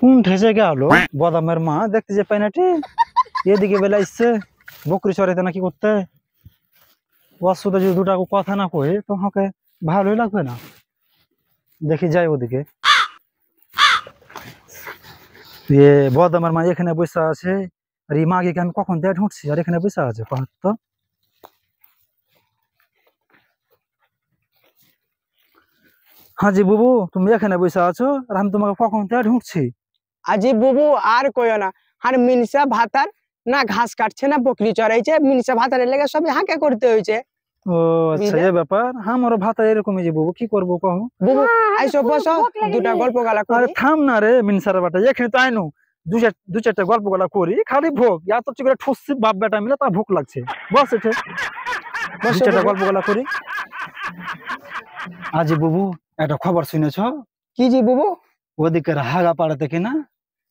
কোন ঠেসে গেল বদামের মা দেখতে যে পাইনাটি এদিকে বেলা ইসছে বকরি চড়াইতে নাকি করতে ওর সাথে যদি দুটা কথা না কই তোমাকে ভালোই লাগবে না। দেখি যাই ওদিকে। বদামের মা এখানে বসে আছে আর এই মাকে আমি কখন দিয়ে ঢুকছি আর এখানে বসে আছে তো। হ্যাঁ জি বুবু, তুমি এখানে বসে আছো আর আমি তোমাকে কখন দিয়ে ঢুকছি। আজি বুবু আর কইও না, আর মিনসা ভাতার না ঘাস কাটছে না বকরি চড়াইছে, মিনসা ভাতারের লেগে সব হাঁকে করতে হয়েছে। ও আচ্ছা এই ব্যাপার। আমারও ভাতা এরকমই যে বুবু কি করবো কहो। বুবু আইসো বসো, দুটা গল্প গালা আরে করি। থাম না রে মিনসার বাটা, এখানে তো আইনু দু চারটা গল্প গলা করি খালি ভোগ এত চিকরে ঠুসছি বাপ বেটা মিলে তা ভোগ লাগছে। বস এঠে দু চারটা গল্প গলা করি। আজি বুবু একটা খবর শুনেছ? কি জি বুবু? ওদিকের হাগা পাড়া থেকে না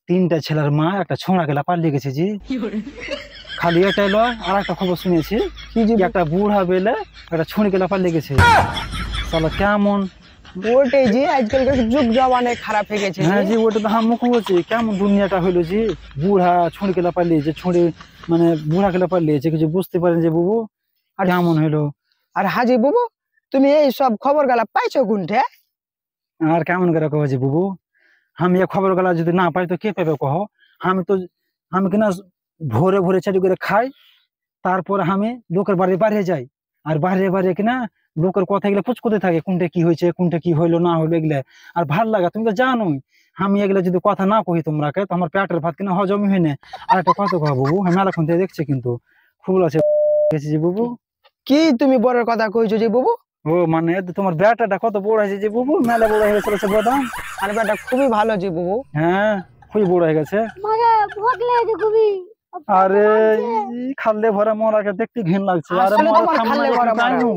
তিনটা ছেলের মা একটা ছোঁড়া গেলা পালিয়ে গেছে জি। খালি এটাই লয়, আর একটা খবর শুনেছি কি জি? একটা বুড়া বেলে একটা ছুঁড়ি গেলা পালিয়ে গেছে। সালা কেমন ওটাই জি, আজকালকার যুগ জমানে খারাপ হয়ে গেছে। হ্যাঁ জি ওটা তো হামুক হচ্ছে কেমন দুনিয়াটা হইলো জি। বুড়া ছুঁড়ি গেলা পালিয়েছে, ছুঁড়ি মানে বুড়া গেলা পালিয়েছে, কিছু বুঝতে পারেন যে বুবু আর কেমন হইলো। আর হাজি বুবু তুমি এই সব খবর গালা পাইছো কোনঠে? আর কেমন করে কহ যে বুবু, আমি এই খবর গলা যদি না পাই তো কে পাবে কহ। আমি কিনা ভোরে ভোরে চারি করে খাই, তারপর আমি লোকের বাড়ি বাড়িয়ে যাই আর বাড়িয়ে বাড়িয়ে কিনা লোকের কথা এগুলো পুচকতে থাকে কোনটা কি হয়েছে কোনটা কি হইলো না হইলো এগুলা। আর ভাল লাগে তুমি তো জানোই আমি এগুলা যদি কথা না কহি তোমরাকে তো আমার পেটের ভাত কিনা হজমই হয় না। আর একটা কথা কহ বুবু, আমি মেলাক্ষণ থেকে দেখছি কিন্তু ফুল আছে যে বুবু। কি তুমি বড় কথা কইছো যে বুবু? ও মানে তোমার বেটাটা কত বড় হয়েছে যে বুবু, মেলা বড় হয়ে গেছে বদাম। আর বেটা খুবই ভালো জি বুবু। হ্যাঁ খুবই বড় হয়ে গেছে। আরে খালে ভরা মরাকে দেখতে ঘিন লাগছে। আরে আসলে মরা তোমার সামনে খালে ভরা মরা। যাইনু,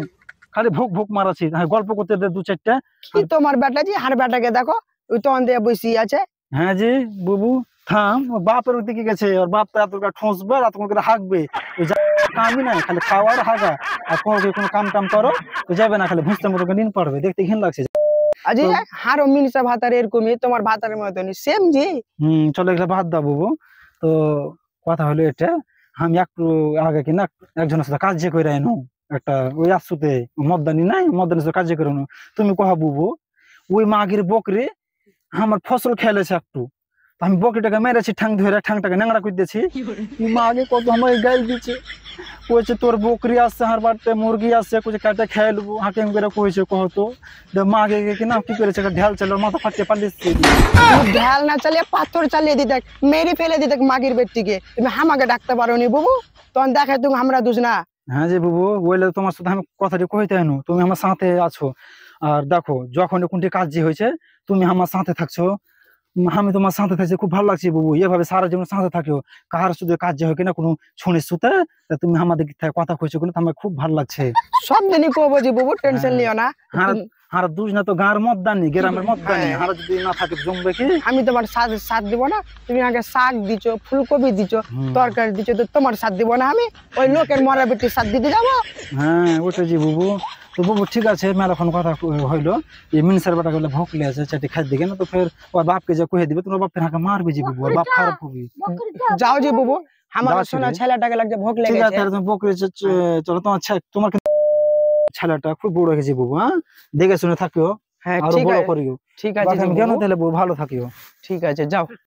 খালি ভুক ভুক মারাছি। হ্যাঁ গল্প করতে দে দু চারটা। কি তোমার বেটা জি, আর বেটাকে দেখো ওই তো অন্ধে বসি আছে। হ্যাঁ জি বুবু থাম, ওর বাপের দিকে গেছে, ওর বাপ তো এত ঠোঁসবে এত করে হাঁকবে। ওই কামই নাই খালি খাওয়া আর হাগা, আর কোনো কাম টাম করো তো যাবে না, খালি ভুঁজতে মতো নিন পড়বে, দেখতে ঘিন লাগছে। আজি হারো মিনসা ভাতার এরকমই তোমার ভাতারের মতনই সেম জি। চলো এগুলো বাদ দাও বুবু। তো কথা হলো এটা, আমি একটু আগে কিনা একজনের সাথে কাজ করে এনো একটা ওই আসুতে মদ্দানি নাই, মদ্দানির সাথে কাজ করে এনো। তুমি কহা বুবু ওই মাগির বকরি আমার ফসল খেলেছে একটু, আমি বকরিটাকে মেরেছি ঠাং ধরে, ঠাংটাকে ন্যাংরা করে দিয়েছি। মাগে কত আমাকে গাইল দিচ্ছে, কইছে তোর বকরি আসছে হার বাড়তে মুরগি আসছে কইছে কাটে খেয়ে নেবো হাকিম করে কইছে কহতো। মাগে কিনা কি করেছে ঢাল চালো মাথা ফাটিয়ে পালিয়েছে। ঢাল না চালিয়ে পাথর চালিয়ে দিতে, মেরে ফেলে দিতে মাগির বেটিকে। তুমি হামাকে ডাকতে পারো নি বুবু, তখন দেখে তুমি আমরা দুজ না। হ্যাঁ যে বুবু বললে তোমার সাথে আমি কথাটি কইতে এনো, তুমি আমার সাথে আছো। আর দেখো যখন কোনটি কাজ যে হয়েছে তুমি আমার সাথে থাকছো, আমি তোমার সাথে থাকছি খুব ভালো লাগছে বুবু। এভাবে সারা জীবন সাথে থাকিও, কাহার শুধু কাজ যে হয় কিনা কোনো শুনিস সুতে তুমি আমাদের কথা কইছো কিন্তু আমার খুব ভালো লাগছে। সব দিনই কবো জি বুবু, টেনশন নিও না। হারা দুজ না তো গাঁর মদ্দানি গ্রামের মদ্দানি, হারা যদি না থাকে জমবে কি। আমি তোমার সাথ দিব না? তুমি আগে শাক দিছো, ফুলকপি দিছো, তরকারি দিছো, তো তোমার সাথ দিব না আমি ওই লোকের মরা বেটির সাথ দিতে যাবো? হ্যাঁ ওটা জি বুবু। তো বুবু ঠিক আছে মেলাক্ষণ কথা হইলো, এই মিনসার বেটা গুলো ভোকলে আছে চাটি খাই দিকে না তো ফের ওর বাপকে যে কহে দিবে তোমার বাপের হাঁকে মারবে যে বুবু, ওর বাপ খারাপ হবি। যাও জি বুবু, আমার সোনা ছেলেটাকে লাগছে ভোক লেগেছে। ঠিক আছে তুমি বকরি চলো, তোমার ছেলেটা খুব বড় হয়ে গেছে বুবু। হ্যাঁ দেখে শুনে থাকিও, হ্যাঁ আরো ঠিক বড় আছে, করিও। ঠিক আছে কেন তাহলে বুবু ভালো থাকিও। ঠিক আছে যাও।